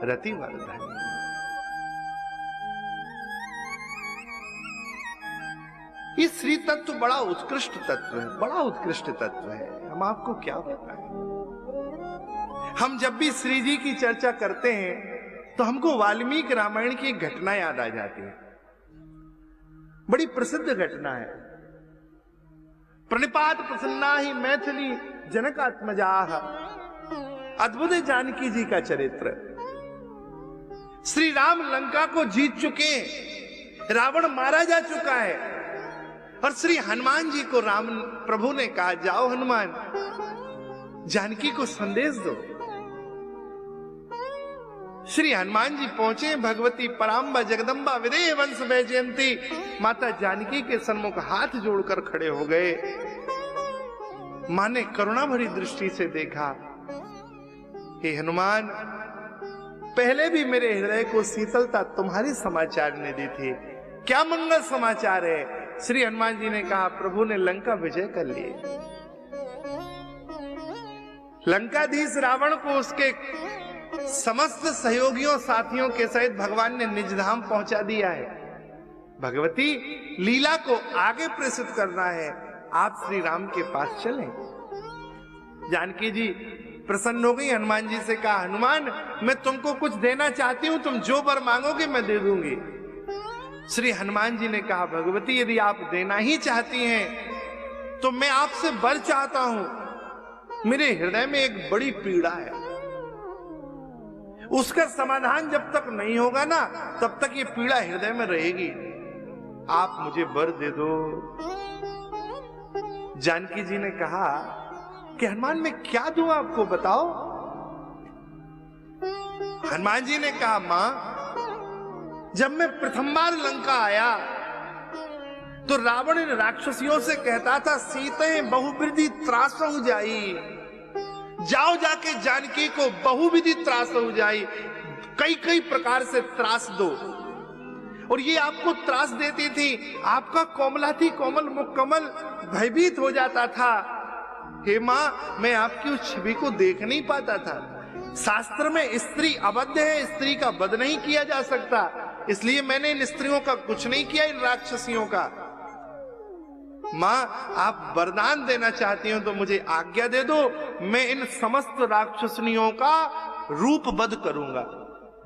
रतिवर्धन। ये श्री तत्व बड़ा उत्कृष्ट तत्व है, बड़ा उत्कृष्ट तत्व है। हम आपको क्या बताएं। हम जब भी श्री जी की चर्चा करते हैं तो हमको वाल्मीकि रामायण की एक घटना याद आ जाती है। बड़ी प्रसिद्ध घटना है। प्रणिपात प्रसन्ना ही मैथिली जनकात्मजाः, अद्भुत जानकी जी का चरित्र। श्री राम लंका को जीत चुके, रावण मारा जा चुका है और श्री हनुमान जी को राम प्रभु ने कहा, जाओ हनुमान, जानकी को संदेश दो। श्री हनुमान जी पहुंचे। भगवती पराम्बा जगदम्बा विदेह वंश वैजयंती माता जानकी के सन्मुख हाथ जोड़कर खड़े हो गए। मां ने करुणा भरी दृष्टि से देखा, हे हनुमान, पहले भी मेरे हृदय को शीतलता तुम्हारी समाचार ने दी थी, क्या मंगल समाचार है? श्री हनुमान जी ने कहा, प्रभु ने लंका विजय कर लिए। लंकाधीश रावण को उसके समस्त सहयोगियों साथियों के सहित भगवान ने निज धाम पहुंचा दिया है। भगवती लीला को आगे प्रेषित करना है, आप श्री राम के पास चलें। जानकी जी प्रसन्न हो गई, हनुमान जी से कहा, हनुमान, मैं तुमको कुछ देना चाहती हूं, तुम जो वर मांगोगे मैं दे दूंगी। श्री हनुमान जी ने कहा, भगवती, यदि आप देना ही चाहती हैं तो मैं आपसे वर चाहता हूं। मेरे हृदय में एक बड़ी पीड़ा है, उसका समाधान जब तक नहीं होगा ना, तब तक ये पीड़ा हृदय में रहेगी। आप मुझे वर दे दो। जानकी जी ने कहा कि हनुमान, मैं क्या दूं आपको, बताओ। हनुमान जी ने कहा, मां, जब मैं प्रथम बार लंका आया तो रावण इन राक्षसियों से कहता था, सीतें बहुविधि त्रासहु जाई, जाओ जाके जानकी को बहुविधि त्रास हो जाए, कई कई प्रकार से त्रास दो। और ये आपको त्रास देती थी, आपका कोमलाथी कोमल मुख कमल भयभीत हो जाता था। हे मां, मैं आपकी उस छवि को देख नहीं पाता था। शास्त्र में स्त्री अबद्ध है, स्त्री का वध नहीं किया जा सकता, इसलिए मैंने इन स्त्रियों का कुछ नहीं किया, इन राक्षसियों का। मां, आप वरदान देना चाहती हो तो मुझे आज्ञा दे दो, मैं इन समस्त राक्षसनियों का रूप वध करूंगा।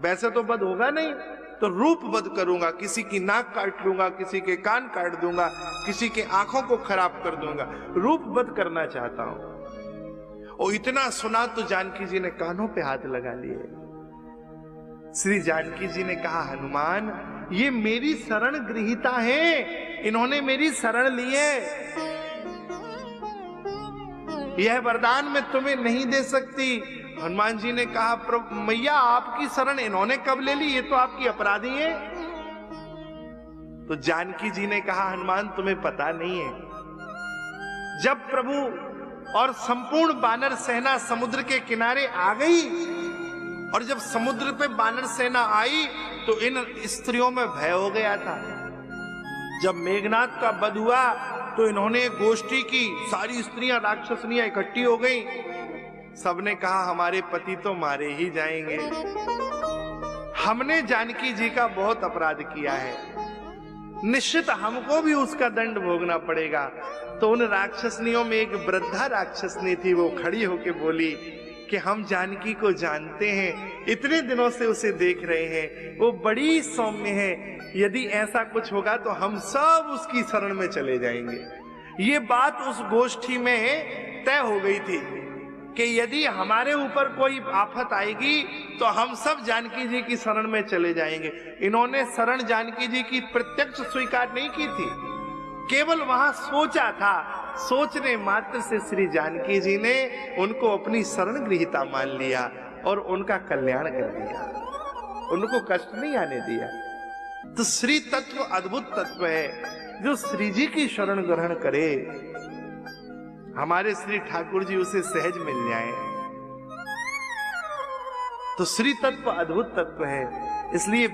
वैसे तो वध होगा नहीं, तो रूप वध करूंगा। किसी की नाक काट लूंगा, किसी के कान काट दूंगा, किसी के आंखों को खराब कर दूंगा, रूप वध करना चाहता हूं। और इतना सुना तो जानकी जी ने कानों पे हाथ लगा लिए। श्री जानकी जी ने कहा, हनुमान, ये मेरी शरण गृहीता है, इन्होंने मेरी शरण ली है, यह वरदान मैं तुम्हें नहीं दे सकती। हनुमान जी ने कहा, प्रभु मैया, आपकी शरण इन्होंने कब ले ली, ये तो आपकी अपराधी है। तो जानकी जी ने कहा, हनुमान, तुम्हें पता नहीं है, जब प्रभु और संपूर्ण वानर सेना समुद्र के किनारे आ गई और जब समुद्र पे वानर सेना आई तो इन स्त्रियों में भय हो गया था। जब मेघनाद का वध हुआ तो इन्होंने गोष्ठी की, सारी स्त्रियां राक्षसनियां इकट्ठी हो गई। सबने कहा, हमारे पति तो मारे ही जाएंगे, हमने जानकी जी का बहुत अपराध किया है, निश्चित हमको भी उसका दंड भोगना पड़ेगा। तो उन राक्षसनियों में एक वृद्धा राक्षसनी थी, वो खड़ी होके बोली कि हम जानकी को जानते हैं, इतने दिनों से उसे देख रहे हैं, वो बड़ी सौम्य है, यदि ऐसा कुछ होगा तो हम सब उसकी शरण में चले जाएंगे। ये बात उस गोष्ठी में तय हो गई थी कि यदि हमारे ऊपर कोई आफत आएगी तो हम सब जानकी जी की शरण में चले जाएंगे। इन्होंने शरण जानकी जी की प्रत्यक्ष स्वीकार नहीं की थी, केवल वहां सोचा था। सोचने मात्र से श्री जानकी जी ने उनको अपनी शरण गृहीता मान लिया और उनका कल्याण कर दिया, उनको कष्ट नहीं आने दिया। तो श्री तत्व अद्भुत तत्व है, जो श्री जी की शरण ग्रहण करे, हमारे श्री ठाकुर जी उसे सहज मिल जाए। तो श्री तत्व अद्भुत तत्व है, इसलिए